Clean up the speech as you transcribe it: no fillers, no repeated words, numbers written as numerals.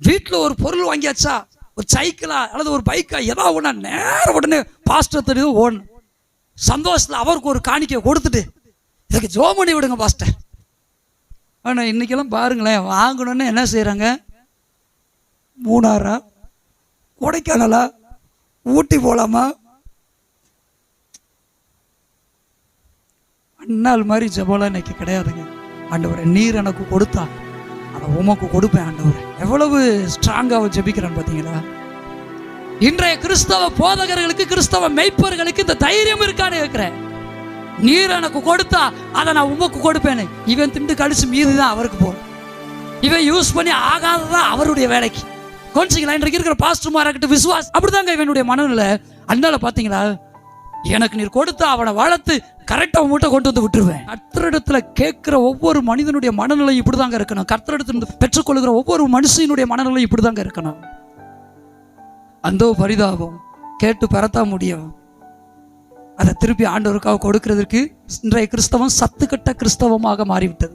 வீட்டில் ஒரு பொருள் வாங்கியாச்சா, ஒரு சைக்கிளா அல்லது ஒரு பைக்கா ஏதாவது ஒன்றா நேரம் உடனே பாஸ்டர் தெரியுது ஓடணும். சந்தோஷத்தில் அவருக்கு ஒரு காணிக்கை கொடுத்துட்டு இதுக்கு ஜோம் பண்ணி விடுங்க பாஸ்டர். ஆனால் இன்றைக்கெல்லாம் பாருங்களேன், வாங்கணுன்னு என்ன செய்கிறாங்க, மூணாரா, கொடைக்கானலா, ஊட்டி போகலாமா, அண்ணாள் மாதிரி ஜெபம்லாம் இன்னைக்கு கிடையாதுங்க. ஆண்டவரே நீர் எனக்கு கொடுத்தா அதை உமக்கு கொடுப்பேன் ஆண்டவரே. எவ்வளவு ஸ்ட்ராங்காக ஜெபிக்கிறான்னு பார்த்தீங்களா? இன்றைய கிறிஸ்தவ போதகர்களுக்கு, கிறிஸ்தவ மெய்ப்பர்களுக்கு இந்த தைரியம் இருக்கான்னு இருக்கிறேன். நீர் எனக்கு கொடுத்தா அதை நான் உமக்கு கொடுப்பேன்னு. இவன் திண்டு கடிச்சு மீது தான் அவருக்கு போகும், இவன் யூஸ் பண்ணி ஆகாததான் அவருடைய வேலைக்கு. கொஞ்சங்களா இன்றைக்கு இருக்கிற பாஸ்டர்மாராகிட்ட விசுவாஸ் அப்படிதாங்க இவனுடைய மனநிலை. அதனால பார்த்தீங்களா, எனக்கு நீர் கொடுத்தா அவனை வளர்த்து கரெக்டாக மூட்டை கொண்டு வந்து விட்டுருவேன். கர்த்தரிடத்துல கேட்கிற ஒவ்வொரு மனிதனுடைய மனநிலை இப்படிதாங்க இருக்கணும். கர்த்தரிடத்துல பெற்றுக்கொள்கிற ஒவ்வொரு மனுஷனுடைய மனநிலை இப்படிதாங்க இருக்கணும். அந்த பரிதாபம் கேட்டு பெறத்தா முடியும். அதை திருப்பி ஆண்டவருக்காக கொடுக்கிறதுக்கு இன்றைய கிறிஸ்தவம் சத்துக்கட்ட கிறிஸ்தவமாக மாறிவிட்டது.